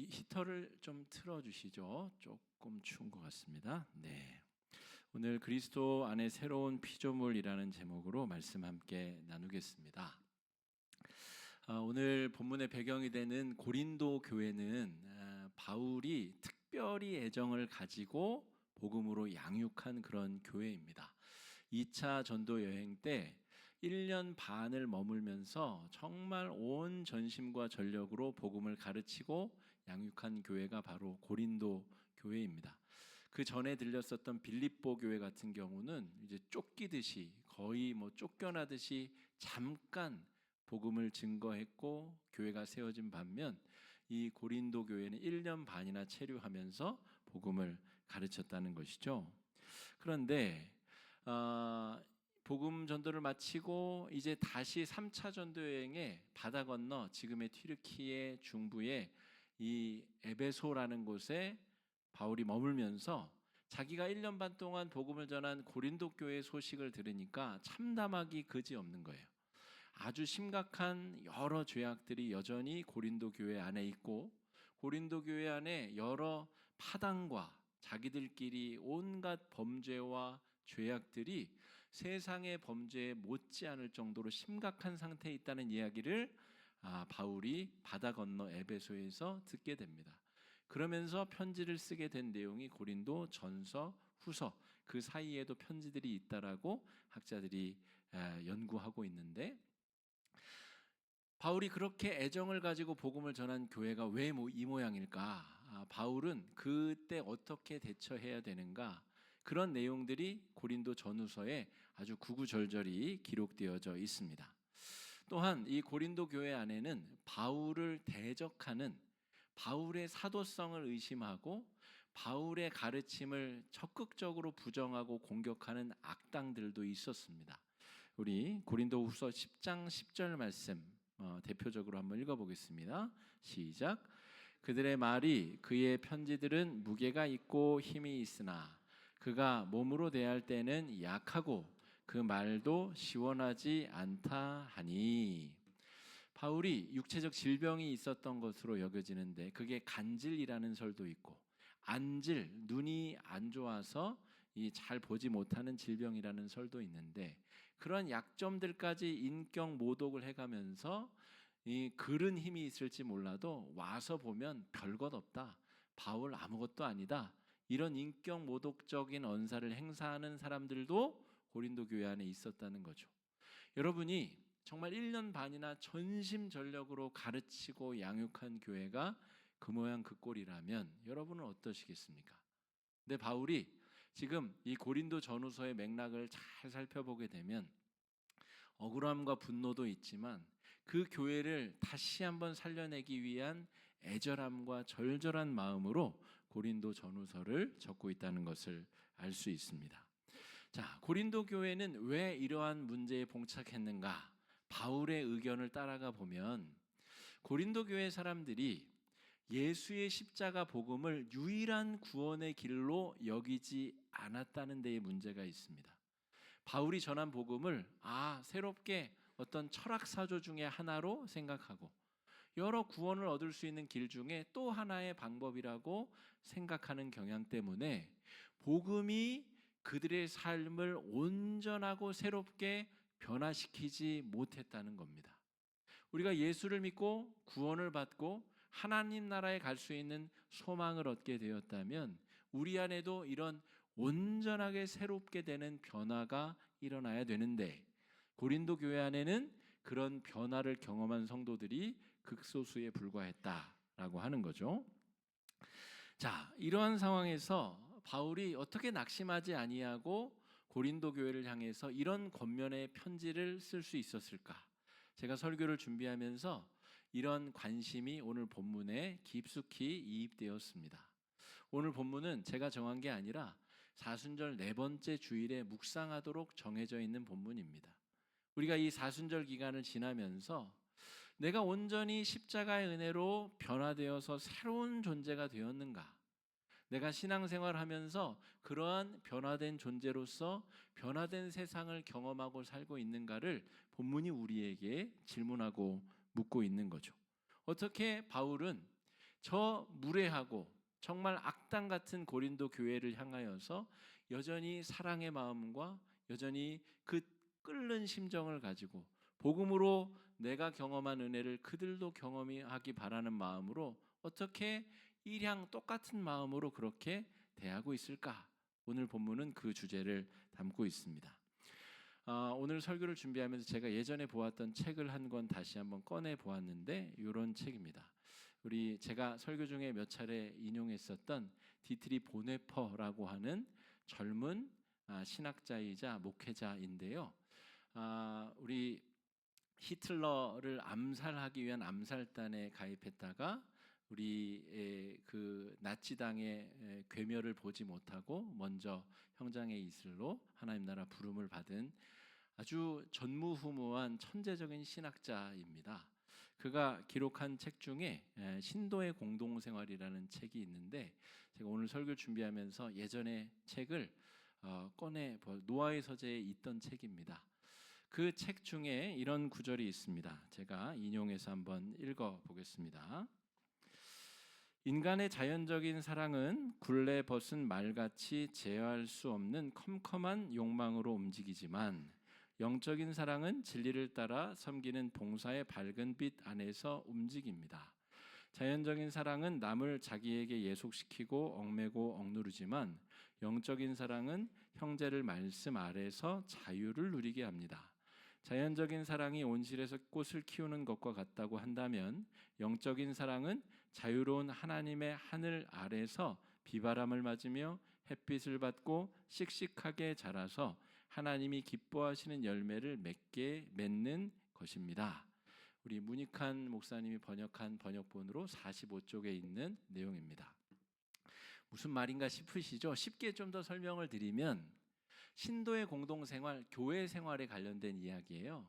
우리 히터를 좀 틀어주시죠. 조금 추운 것 같습니다. 네. 오늘 그리스도 안에 새로운 피조물이라는 제목으로 말씀 함께 나누겠습니다. 오늘 본문의 배경이 되는 고린도 교회는 바울이 특별히 애정을 가지고 복음으로 양육한 그런 교회입니다. 2차 전도 여행 때 1년 반을 머물면서 정말 온 전심과 전력으로 복음을 가르치고 양육한 교회가 바로 고린도 교회입니다. 그 전에 들렸었던 빌립보 교회 같은 경우는 이제 쫓기듯이 거의 쫓겨나듯이 잠깐 복음을 증거했고 교회가 세워진 반면 이 고린도 교회는 1년 반이나 체류하면서 복음을 가르쳤다는 것이죠. 그런데 복음 전도를 마치고 이제 다시 3차 전도 여행에 바다 건너 지금의 튀르키예 중부의 이 에베소라는 곳에 바울이 머물면서 자기가 1년 반 동안 복음을 전한 고린도 교회 소식을 들으니까 참담하기 그지없는 거예요. 아주 심각한 여러 죄악들이 여전히 고린도 교회 안에 있고 고린도 교회 안에 여러 파당과 자기들끼리 온갖 범죄와 죄악들이 세상의 범죄에 못지않을 정도로 심각한 상태에 있다는 이야기를 바울이 바다 건너 에베소에서 듣게 됩니다. 그러면서 편지를 쓰게 된 내용이 고린도 전서, 후서 그 사이에도 편지들이 있다라고 학자들이 연구하고 있는데 바울이 그렇게 애정을 가지고 복음을 전한 교회가 왜 이 모양일까? 바울은 그때 어떻게 대처해야 되는가? 그런 내용들이 고린도 전후서에 아주 구구절절히 기록되어져 있습니다. 또한 이 고린도 교회 안에는 바울을 대적하는 바울의 사도성을 의심하고 바울의 가르침을 적극적으로 부정하고 공격하는 악당들도 있었습니다. 우리 고린도후서 10장 10절 말씀 대표적으로 한번 읽어보겠습니다. 시작. 그들의 말이 그의 편지들은 무게가 있고 힘이 있으나 그가 몸으로 대할 때는 약하고 그 말도 시원하지 않다 하니. 바울이 육체적 질병이 있었던 것으로 여겨지는데 그게 간질이라는 설도 있고 안질, 눈이 안 좋아서 잘 보지 못하는 질병이라는 설도 있는데 그런 약점들까지 인격 모독을 해가면서 이 글은 힘이 있을지 몰라도 와서 보면 별것 없다. 바울 아무것도 아니다. 이런 인격 모독적인 언사를 행사하는 사람들도 고린도 교회 안에 있었다는 거죠. 여러분이 정말 1년 반이나 전심전력으로 가르치고 양육한 교회가 그 모양 그 꼴이라면 여러분은 어떠시겠습니까? 근데 바울이 지금 이 고린도 전후서의 맥락을 잘 살펴보게 되면 억울함과 분노도 있지만 그 교회를 다시 한번 살려내기 위한 애절함과 절절한 마음으로 고린도 전후서를 적고 있다는 것을 알 수 있습니다. 자, 고린도 교회는 왜 이러한 문제에 봉착했는가? 바울의 의견을 따라가 보면 고린도 교회 사람들이 예수의 십자가 복음을 유일한 구원의 길로 여기지 않았다는 데에 문제가 있습니다. 바울이 전한 복음을 새롭게 어떤 철학 사조 중에 하나로 생각하고 여러 구원을 얻을 수 있는 길 중에 또 하나의 방법이라고 생각하는 경향 때문에 복음이 그들의 삶을 온전하고 새롭게 변화시키지 못했다는 겁니다. 우리가 예수를 믿고 구원을 받고 하나님 나라에 갈 수 있는 소망을 얻게 되었다면 우리 안에도 이런 온전하게 새롭게 되는 변화가 일어나야 되는데 고린도 교회 안에는 그런 변화를 경험한 성도들이 극소수에 불과했다라고 하는 거죠. 자, 이러한 상황에서 바울이 어떻게 낙심하지 아니하고 고린도 교회를 향해서 이런 권면의 편지를 쓸 수 있었을까? 제가 설교를 준비하면서 이런 관심이 오늘 본문에 깊숙이 이입되었습니다. 오늘 본문은 제가 정한 게 아니라 사순절 네 번째 주일에 묵상하도록 정해져 있는 본문입니다. 우리가 이 사순절 기간을 지나면서 내가 온전히 십자가의 은혜로 변화되어서 새로운 존재가 되었는가? 내가 신앙생활하면서 그러한 변화된 존재로서 변화된 세상을 경험하고 살고 있는가를 본문이 우리에게 질문하고 묻고 있는 거죠. 어떻게 바울은 저 무례하고 정말 악당 같은 고린도 교회를 향하여서 여전히 사랑의 마음과 여전히 그 끓는 심정을 가지고 복음으로 내가 경험한 은혜를 그들도 경험하기 바라는 마음으로 어떻게 일양 똑같은 마음으로 그렇게 대하고 있을까? 오늘 본문은 그 주제를 담고 있습니다. 오늘 설교를 준비하면서 제가 예전에 보았던 책을 한 권 다시 한번 꺼내 보았는데 이런 책입니다. 제가 설교 중에 몇 차례 인용했었던 디트리 보네퍼라고 하는 젊은 신학자이자 목회자인데요. 우리 히틀러를 암살하기 위한 암살단에 가입했다가 우리 그 나치당의 괴멸을 보지 못하고 먼저 형장의 이슬로 하나님 나라 부름을 받은 아주 전무후무한 천재적인 신학자입니다. 그가 기록한 책 중에 신도의 공동생활이라는 책이 있는데 제가 오늘 설교 준비하면서 예전에 책을 노아의 서재에 있던 책입니다. 그 책 중에 이런 구절이 있습니다. 제가 인용해서 한번 읽어보겠습니다. 인간의 자연적인 사랑은 굴레 벗은 말같이 제어할 수 없는 컴컴한 욕망으로 움직이지만 영적인 사랑은 진리를 따라 섬기는 봉사의 밝은 빛 안에서 움직입니다. 자연적인 사랑은 남을 자기에게 예속시키고 얽매고 억누르지만 영적인 사랑은 형제를 말씀 아래서 자유를 누리게 합니다. 자연적인 사랑이 온실에서 꽃을 키우는 것과 같다고 한다면 영적인 사랑은 자유로운 하나님의 하늘 아래서 비바람을 맞으며 햇빛을 받고 씩씩하게 자라서 하나님이 기뻐하시는 열매를 맺는 것입니다. 우리 문익환 목사님이 번역한 번역본으로 45쪽에 있는 내용입니다. 무슨 말인가 싶으시죠? 쉽게 좀 더 설명을 드리면 신도의 공동생활, 교회 생활에 관련된 이야기예요.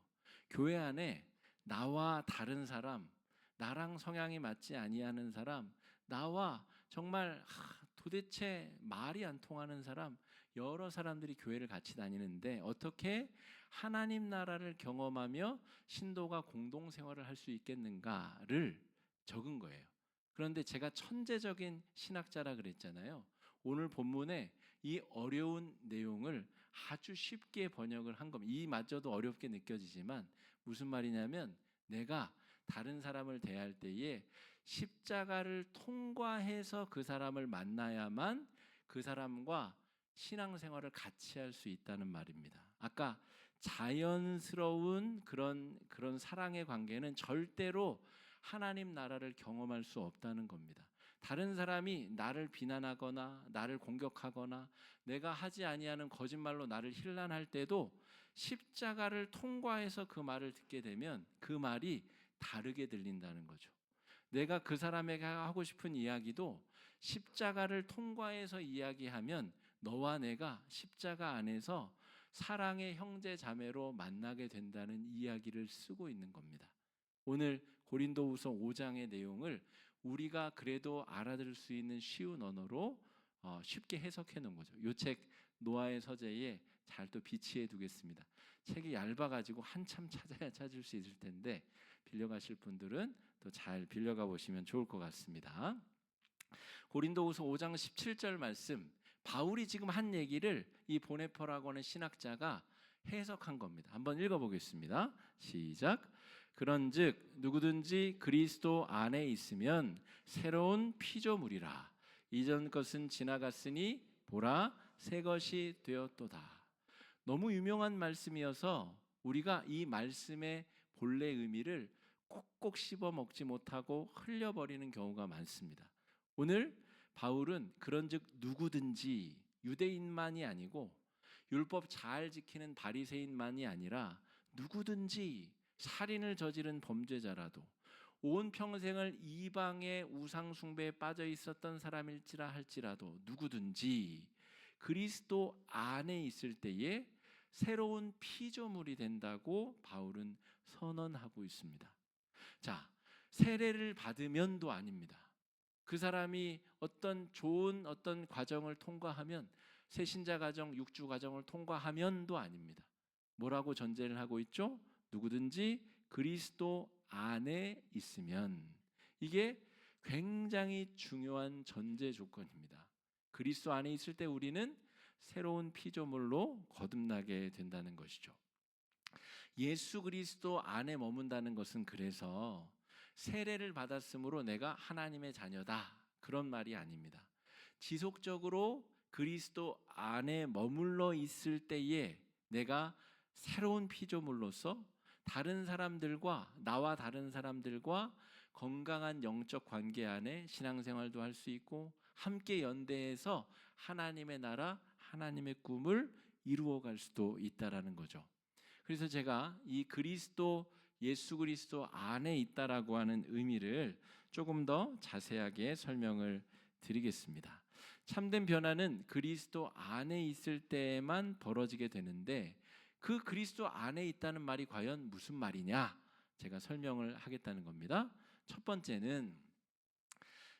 교회 안에 나와 다른 사람, 나랑 성향이 맞지 아니하는 사람, 나와 정말 도대체 말이 안 통하는 사람, 여러 사람들이 교회를 같이 다니는데 어떻게 하나님 나라를 경험하며 신도가 공동생활을 할 수 있겠는가를 적은 거예요. 그런데 제가 천재적인 신학자라 그랬잖아요. 오늘 본문에 이 어려운 내용을 아주 쉽게 번역을 한 겁니다. 이마저도 어렵게 느껴지지만 무슨 말이냐면 내가 다른 사람을 대할 때에 십자가를 통과해서 그 사람을 만나야만 그 사람과 신앙생활을 같이 할 수 있다는 말입니다. 아까 자연스러운 그런 사랑의 관계는 절대로 하나님 나라를 경험할 수 없다는 겁니다. 다른 사람이 나를 비난하거나 나를 공격하거나 내가 하지 아니하는 거짓말로 나를 힐난할 때도 십자가를 통과해서 그 말을 듣게 되면 그 말이 다르게 들린다는 거죠. 내가 그 사람에게 하고 싶은 이야기도 십자가를 통과해서 이야기하면 너와 내가 십자가 안에서 사랑의 형제 자매로 만나게 된다는 이야기를 쓰고 있는 겁니다. 오늘 고린도후서 5장의 내용을 우리가 그래도 알아들을 수 있는 쉬운 언어로 쉽게 해석해 놓은 거죠. 이 책 노아의 서재에 잘 또 비치해 두겠습니다. 책이 얇아가지고 한참 찾아야 찾을 수 있을 텐데 빌려가실 분들은 또 잘 빌려가 보시면 좋을 것 같습니다. 고린도후서 5장 17절 말씀, 바울이 지금 한 얘기를 이 보네퍼라고 하는 신학자가 해석한 겁니다. 한번 읽어보겠습니다. 시작. 그런즉 누구든지 그리스도 안에 있으면 새로운 피조물이라. 이전 것은 지나갔으니 보라 새 것이 되었도다. 너무 유명한 말씀이어서 우리가 이 말씀의 본래 의미를 꼭꼭 씹어 먹지 못하고 흘려버리는 경우가 많습니다. 오늘 바울은 그런즉 누구든지 유대인만이 아니고 율법 잘 지키는 바리새인만이 아니라 누구든지 살인을 저지른 범죄자라도 온 평생을 이방의 우상 숭배에 빠져 있었던 사람일지라 할지라도 누구든지 그리스도 안에 있을 때에 새로운 피조물이 된다고 바울은 선언하고 있습니다. 자, 세례를 받으면도 아닙니다. 그 사람이 좋은 과정을 통과하면 새신자 과정, 육주 과정을 통과하면도 아닙니다. 뭐라고 전제를 하고 있죠? 누구든지 그리스도 안에 있으면. 이게 굉장히 중요한 전제 조건입니다. 그리스도 안에 있을 때 우리는 새로운 피조물로 거듭나게 된다는 것이죠. 예수 그리스도 안에 머문다는 것은 그래서 세례를 받았으므로 내가 하나님의 자녀다, 그런 말이 아닙니다. 지속적으로 그리스도 안에 머물러 있을 때에 내가 새로운 피조물로서 나와 다른 사람들과 건강한 영적 관계 안에 신앙생활도 할 수 있고 함께 연대해서 하나님의 나라, 하나님의 꿈을 이루어갈 수도 있다라는 거죠. 그래서 제가 이 예수 그리스도 안에 있다라고 하는 의미를 조금 더 자세하게 설명을 드리겠습니다. 참된 변화는 그리스도 안에 있을 때만 벌어지게 되는데, 그 그리스도 안에 있다는 말이 과연 무슨 말이냐? 제가 설명을 하겠다는 겁니다. 첫 번째는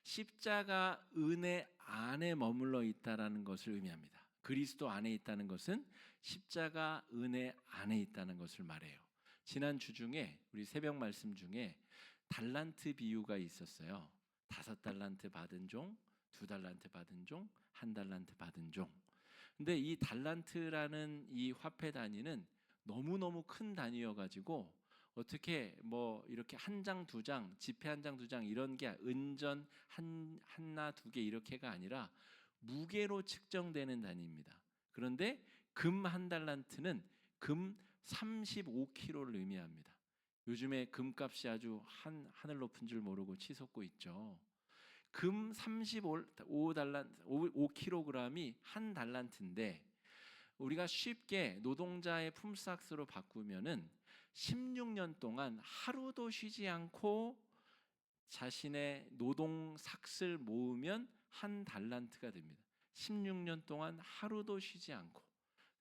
십자가 은혜 안에 머물러 있다라는 것을 의미합니다. 그리스도 안에 있다는 것은 십자가 은혜 안에 있다는 것을 말해요. 지난 주 중에 우리 새벽 말씀 중에 달란트 비유가 있었어요. 5달란트 받은 종, 2달란트 받은 종, 1달란트 받은 종. 근데 이 달란트라는 이 화폐 단위는 너무너무 큰 단위여가지고 어떻게 이렇게 한 장, 두 장, 지폐 한 장, 두 장 이런 게 은전 하나, 두 개 이렇게가 아니라 무게로 측정되는 단위입니다. 그런데 금 1달란트는 금 35kg를 의미합니다. 요즘에 금값이 아주 하늘 높은 줄 모르고 치솟고 있죠. 금 5kg이 한 달란트인데, 우리가 쉽게 노동자의 품삯으로 바꾸면은 16년 동안 하루도 쉬지 않고 자신의 노동 삭을 모으면 한 달란트가 됩니다. 16년 동안 하루도 쉬지 않고.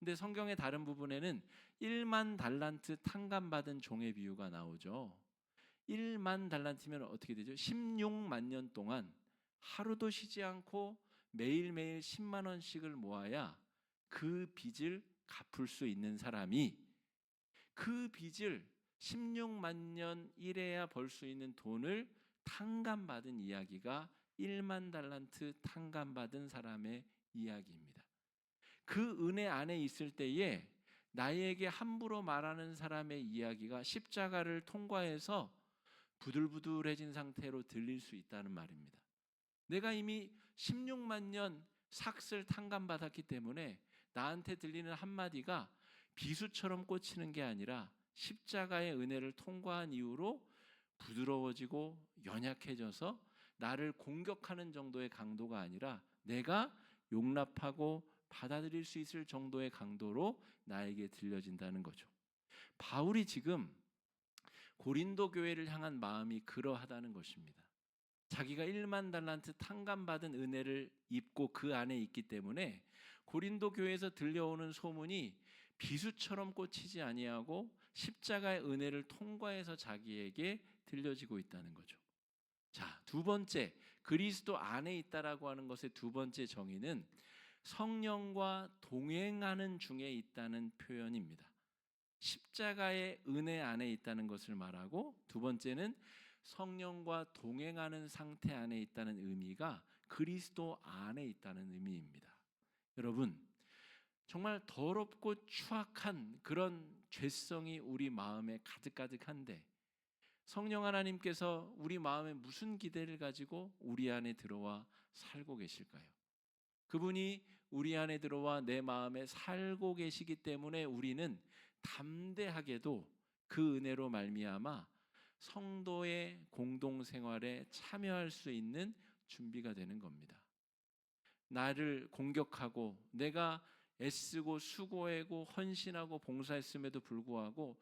근데 성경의 다른 부분에는 1만 달란트 탕감받은 종의 비유가 나오죠. 1만 달란트면 어떻게 되죠? 16만 년 동안 하루도 쉬지 않고 매일매일 10만 원씩을 모아야 그 빚을 갚을 수 있는 사람이, 그 빚을 16만 년 일해야 벌 수 있는 돈을 탕감받은 이야기가 1만 달란트 탕감받은 사람의 이야기입니다. 그 은혜 안에 있을 때에 나에게 함부로 말하는 사람의 이야기가 십자가를 통과해서 부들부들해진 상태로 들릴 수 있다는 말입니다. 내가 이미 16만 년 삭을 탕감받았기 때문에 나한테 들리는 한마디가 비수처럼 꽂히는 게 아니라 십자가의 은혜를 통과한 이후로 부드러워지고 연약해져서 나를 공격하는 정도의 강도가 아니라 내가 용납하고 받아들일 수 있을 정도의 강도로 나에게 들려진다는 거죠. 바울이 지금 고린도 교회를 향한 마음이 그러하다는 것입니다. 자기가 1만 달란트 탕감받은 은혜를 입고 그 안에 있기 때문에 고린도 교회에서 들려오는 소문이 비수처럼 꽂히지 아니하고 십자가의 은혜를 통과해서 자기에게 들려지고 있다는 거죠. 자, 두 번째, 그리스도 안에 있다라고 하는 것의 두 번째 정의는 성령과 동행하는 중에 있다는 표현입니다. 십자가의 은혜 안에 있다는 것을 말하고, 두 번째는 성령과 동행하는 상태 안에 있다는 의미가 그리스도 안에 있다는 의미입니다. 여러분, 정말 더럽고 추악한 그런 죄성이 우리 마음에 가득가득한데 성령 하나님께서 우리 마음에 무슨 기대를 가지고 우리 안에 들어와 살고 계실까요? 그분이 우리 안에 들어와 내 마음에 살고 계시기 때문에 우리는 담대하게도 그 은혜로 말미암아 성도의 공동생활에 참여할 수 있는 준비가 되는 겁니다. 나를 공격하고 내가 애쓰고 수고하고 헌신하고 봉사했음에도 불구하고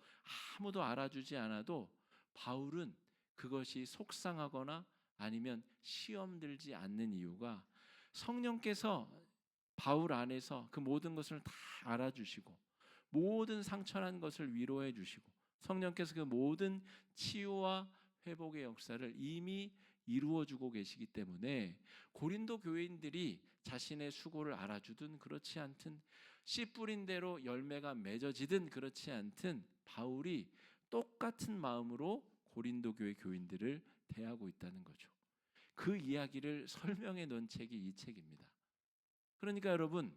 아무도 알아주지 않아도 바울은 그것이 속상하거나 아니면 시험 들지 않는 이유가 성령께서 바울 안에서 그 모든 것을 다 알아주시고 모든 상처난 것을 위로해 주시고 성령께서 그 모든 치유와 회복의 역사를 이미 이루어주고 계시기 때문에 고린도 교인들이 자신의 수고를 알아주든 그렇지 않든 씨 뿌린 대로 열매가 맺어지든 그렇지 않든 바울이 똑같은 마음으로 고린도 교회 교인들을 대하고 있다는 거죠. 그 이야기를 설명해 놓은 책이 이 책입니다. 그러니까 여러분,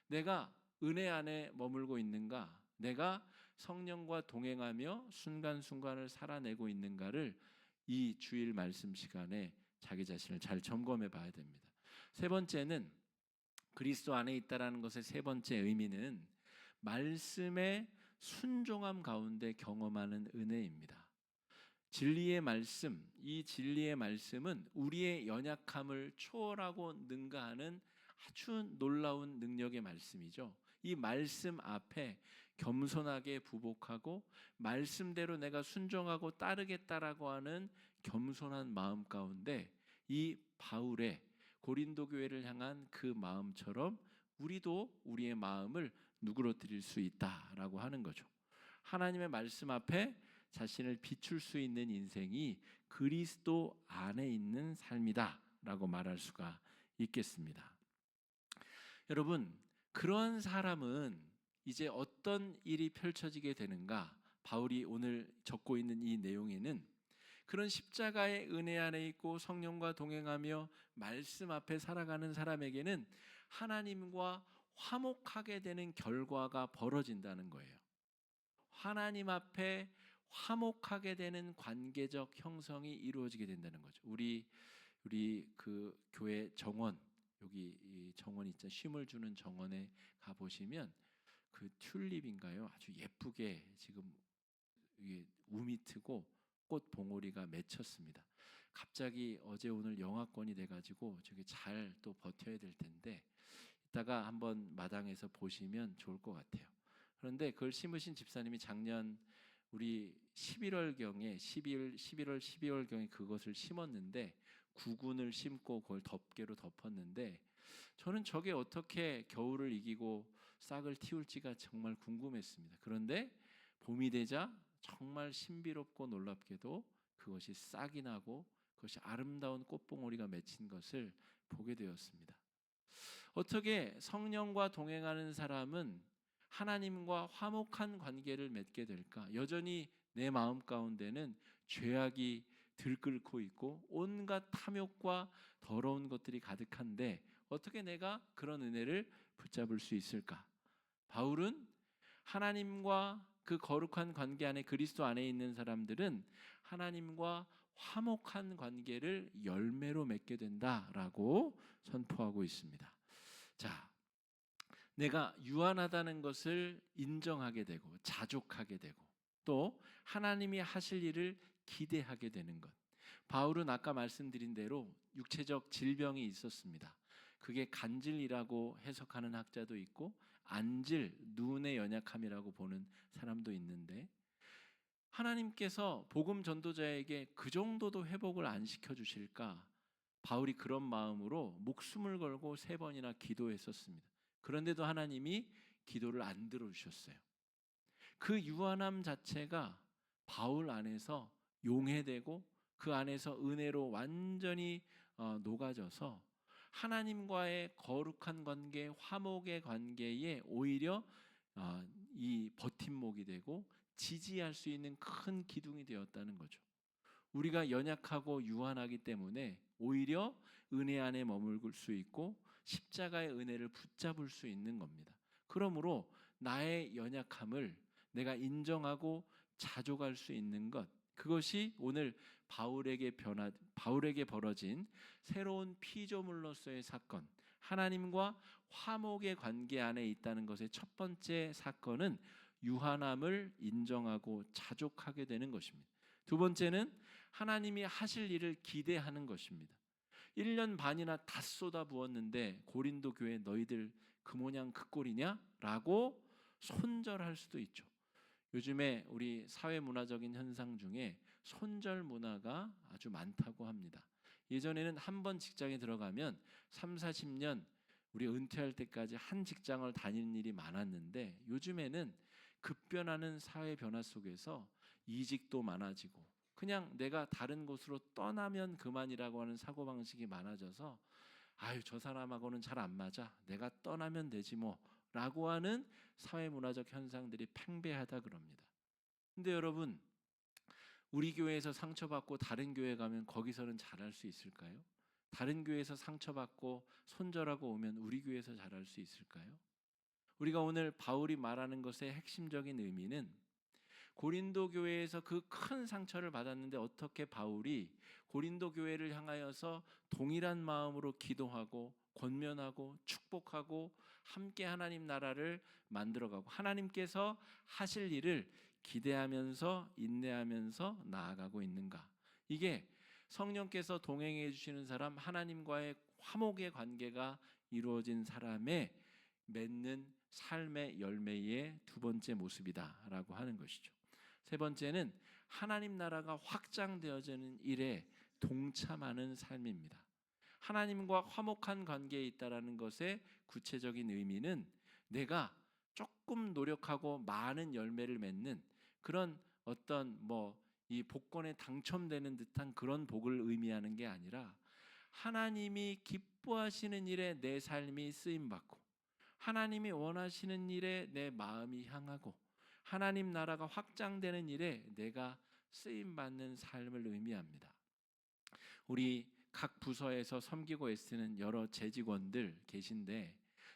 내가 은혜 안에 머물고 있는가, 내가 성령과 동행하며 순간순간을 살아내고 있는가를 이 주일 말씀 시간에 자기 자신을 잘 점검해 봐야 됩니다. 세 번째는, 그리스도 안에 있다라는 것의 세 번째 의미는 말씀의 순종함 가운데 경험하는 은혜입니다. 진리의 말씀, 이 진리의 말씀은 우리의 연약함을 초월하고 능가하는 아주 놀라운 능력의 말씀이죠. 이 말씀 앞에 겸손하게 부복하고 말씀대로 내가 순종하고 따르겠다라고 하는 겸손한 마음 가운데 이 바울의 고린도 교회를 향한 그 마음처럼 우리도 우리의 마음을 누그러뜨릴 수 있다라고 하는 거죠. 하나님의 말씀 앞에 자신을 비출 수 있는 인생이 그리스도 안에 있는 삶이다라고 말할 수가 있겠습니다. 여러분, 그런 사람은 이제 어떤 일이 펼쳐지게 되는가? 바울이 오늘 적고 있는 이 내용에는 그런 십자가의 은혜 안에 있고 성령과 동행하며 말씀 앞에 살아가는 사람에게는 하나님과 화목하게 되는 결과가 벌어진다는 거예요. 하나님 앞에 화목하게 되는 관계적 형성이 이루어지게 된다는 거죠. 우리 그 교회 정원, 여기 이 정원 있죠. 쉼을 주는 정원에 가 보시면 그 튤립인가요? 아주 예쁘게 지금 이게 우미 트고 꽃 봉오리가 맺혔습니다. 갑자기 어제 오늘 영하권이 돼가지고 저기 잘 또 버텨야 될 텐데 이따가 한번 마당에서 보시면 좋을 것 같아요. 그런데 그걸 심으신 집사님이 작년 우리 11월경에 11월 12월경에 그것을 심었는데 구근을 심고 그걸 덮개로 덮었는데 저는 저게 어떻게 겨울을 이기고 싹을 틔울지가 정말 궁금했습니다. 그런데 봄이 되자 정말 신비롭고 놀랍게도 그것이 싹이 나고 그것이 아름다운 꽃봉오리가 맺힌 것을 보게 되었습니다. 어떻게 성령과 동행하는 사람은 하나님과 화목한 관계를 맺게 될까? 여전히 내 마음 가운데는 죄악이 들끓고 있고 온갖 탐욕과 더러운 것들이 가득한데 어떻게 내가 그런 은혜를 붙잡을 수 있을까? 바울은 하나님과 그 거룩한 관계 안에 그리스도 안에 있는 사람들은 하나님과 화목한 관계를 열매로 맺게 된다라고 선포하고 있습니다. 자, 내가 유한하다는 것을 인정하게 되고 자족하게 되고 또 하나님이 하실 일을 기대하게 되는 것. 바울은 아까 말씀드린 대로 육체적 질병이 있었습니다. 그게 간질이라고 해석하는 학자도 있고 안질, 눈의 연약함이라고 보는 사람도 있는데 하나님께서 복음 전도자에게 그 정도도 회복을 안 시켜주실까? 바울이 그런 마음으로 목숨을 걸고 3번이나 기도했었습니다. 그런데도 하나님이 기도를 안 들어주셨어요. 그 유한함 자체가 바울 안에서 용해되고 그 안에서 은혜로 완전히 녹아져서 하나님과의 거룩한 관계, 화목의 관계에 오히려 이 버팀목이 되고 지지할 수 있는 큰 기둥이 되었다는 거죠. 우리가 연약하고 유한하기 때문에 오히려 은혜 안에 머물을 수 있고 십자가의 은혜를 붙잡을 수 있는 겁니다. 그러므로 나의 연약함을 내가 인정하고 자족할 수 있는 것, 그것이 오늘 바울에게 벌어진 새로운 피조물로서의 사건, 하나님과 화목의 관계 안에 있다는 것의 첫 번째 사건은 유한함을 인정하고 자족하게 되는 것입니다. 두 번째는 하나님이 하실 일을 기대하는 것입니다. 1년 반이나 다 쏟아부었는데 고린도 교회 너희들 그 모양 그 꼴이냐? 라고 손절할 수도 있죠. 요즘에 우리 사회문화적인 현상 중에 손절 문화가 아주 많다고 합니다. 예전에는 한 번 직장에 들어가면 3, 40년 우리 은퇴할 때까지 한 직장을 다니는 일이 많았는데 요즘에는 급변하는 사회 변화 속에서 이직도 많아지고 그냥 내가 다른 곳으로 떠나면 그만이라고 하는 사고방식이 많아져서 아유 저 사람하고는 잘 안 맞아 내가 떠나면 되지 뭐 라고 하는 사회문화적 현상들이 팽배하다 그럽니다. 근데 여러분 우리 교회에서 상처받고 다른 교회 가면 거기서는 잘할 수 있을까요? 다른 교회에서 상처받고 손절하고 오면 우리 교회에서 잘할 수 있을까요? 우리가 오늘 바울이 말하는 것의 핵심적인 의미는 고린도 교회에서 그 큰 상처를 받았는데 어떻게 바울이 고린도 교회를 향하여서 동일한 마음으로 기도하고 권면하고 축복하고 함께 하나님 나라를 만들어가고 하나님께서 하실 일을 기대하면서 인내하면서 나아가고 있는가? 이게 성령께서 동행해 주시는 사람, 하나님과의 화목의 관계가 이루어진 사람의 맺는 삶의 열매의 두 번째 모습이다라고 하는 것이죠. 세 번째는 하나님 나라가 확장되어지는 일에 동참하는 삶입니다. 하나님과 화목한 관계에 있다라는 것의 구체적인 의미는 내가 조금 노력하고 많은 열매를 맺는 그런 어떤 이 복권에 당첨되는 듯한 그런 복을 의미하는 게 아니라 하나님이 기뻐하시는 일에 내 삶이 쓰임 받고 하나님이 원하시는 일에 내 마음이 향하고 하나님 나라가 확장되는 일에 내가 쓰임 받는 삶을 의미합니다. 우리 각 부서에서 섬기고 애쓰는 여러 재직원들 계신데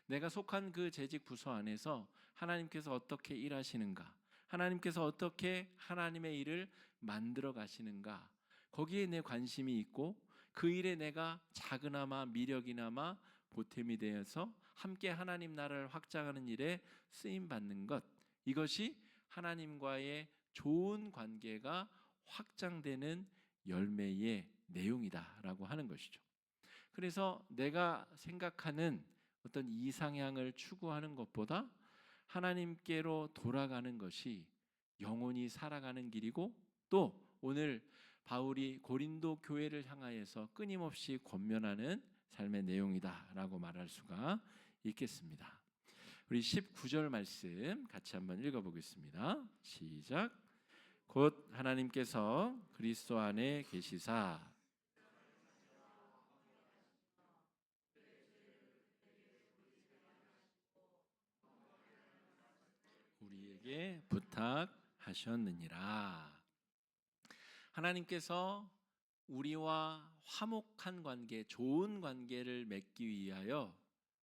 내가 속한 그 재직 부서 안에서 하나님께서 어떻게 일하시는가, 하나님께서 어떻게 하나님의 일을 만들어 가시는가, 거기에 내 관심이 있고 그 일에 내가 작으나마 미력이나마 보탬이 되어서 함께 하나님 나라를 확장하는 일에 쓰임 받는 것, 이것이 하나님과의 좋은 관계가 확장되는 열매의 내용이다라고 하는 것이죠. 그래서 내가 생각하는 어떤 이상향을 추구하는 것보다 하나님께로 돌아가는 것이 영원히 살아가는 길이고 또 오늘 바울이 고린도 교회를 향하여서 끊임없이 권면하는 삶의 내용이다라고 말할 수가 있겠습니다. 우리 19절 말씀 같이 한번 읽어보겠습니다. 시작. 곧 하나님께서 그리스도 안에 계시사 우리에게 부탁하셨느니라. 하나님께서 우리와 화목한 관계, 좋은 관계를 맺기 위하여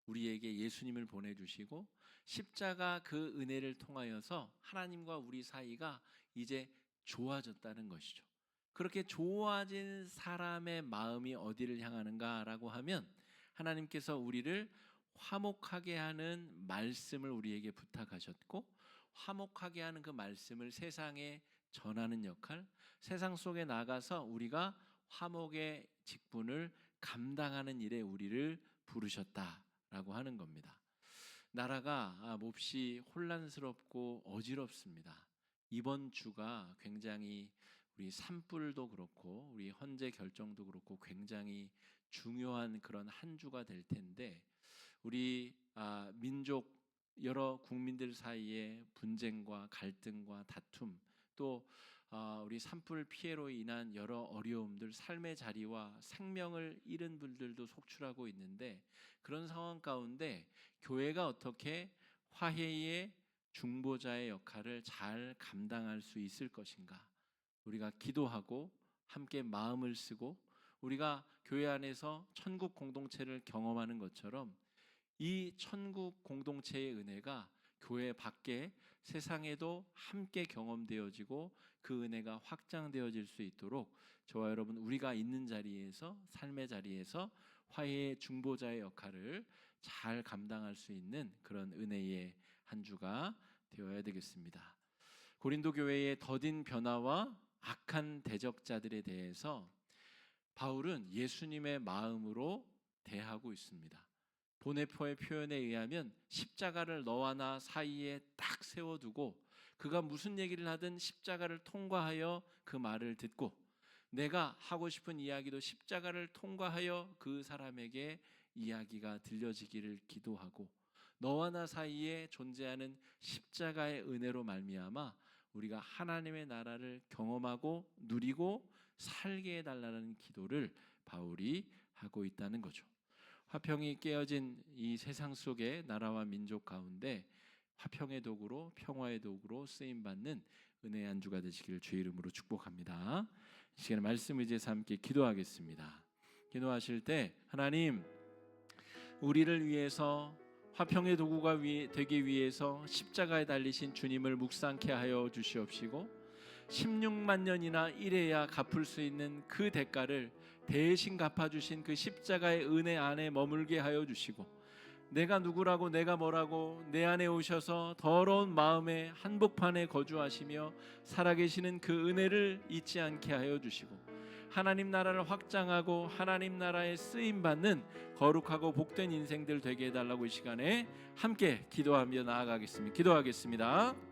우리에게 예수님을 보내주시고 십자가 그 은혜를 통하여서 하나님과 우리 사이가 이제 좋아졌다는 것이죠. 그렇게 좋아진 사람의 마음이 어디를 향하는가라고 하면 하나님께서 우리를 화목하게 하는 말씀을 우리에게 부탁하셨고 화목하게 하는 그 말씀을 세상에 전하는 역할, 세상 속에 나가서 우리가 화목의 직분을 감당하는 일에 우리를 부르셨다라고 하는 겁니다. 나라가 몹시 혼란스럽고 어지럽습니다. 이번 주가 굉장히 우리 산불도 그렇고 우리 헌재 결정도 그렇고 굉장히 중요한 그런 한 주가 될 텐데 우리 민족 여러 국민들 사이의 분쟁과 갈등과 다툼 또 우리 산불 피해로 인한 여러 어려움들 삶의 자리와 생명을 잃은 분들도 속출하고 있는데 그런 상황 가운데 교회가 어떻게 화해의 중보자의 역할을 잘 감당할 수 있을 것인가? 우리가 기도하고 함께 마음을 쓰고 우리가 교회 안에서 천국 공동체를 경험하는 것처럼 이 천국 공동체의 은혜가 교회 밖에 세상에도 함께 경험되어지고 그 은혜가 확장되어질 수 있도록 저와 여러분 우리가 있는 자리에서 삶의 자리에서 화해의 중보자의 역할을 잘 감당할 수 있는 그런 은혜의 한 주가 되어야 되겠습니다. 고린도 교회의 더딘 변화와 악한 대적자들에 대해서 바울은 예수님의 마음으로 대하고 있습니다. 보네포의 표현에 의하면 십자가를 너와 나 사이에 딱 세워두고 그가 무슨 얘기를 하든 십자가를 통과하여 그 말을 듣고 내가 하고 싶은 이야기도 십자가를 통과하여 그 사람에게 이야기가 들려지기를 기도하고 너와 나 사이에 존재하는 십자가의 은혜로 말미암아 우리가 하나님의 나라를 경험하고 누리고 살게 해달라는 기도를 바울이 하고 있다는 거죠. 화평이 깨어진 이 세상 속의 나라와 민족 가운데 화평의 도구로 평화의 도구로 쓰임받는 은혜의 한 주가 되시기를 주의 이름으로 축복합니다. 이 시간에 말씀 의지해서 함께 기도하겠습니다. 기도하실 때 하나님, 우리를 위해서 화평의 도구가 되기 위해서 십자가에 달리신 주님을 묵상케 하여 주시옵시고 16만 년이나 일해야 갚을 수 있는 그 대가를 대신 갚아주신 그 십자가의 은혜 안에 머물게 하여 주시고 내가 누구라고 내가 뭐라고 내 안에 오셔서 더러운 마음의 한복판에 거주하시며 살아계시는 그 은혜를 잊지 않게 하여 주시고 하나님 나라를 확장하고 하나님 나라에 쓰임받는 거룩하고 복된 인생들 되게 해달라고 이 시간에 함께 기도하며 나아가겠습니다. 기도하겠습니다.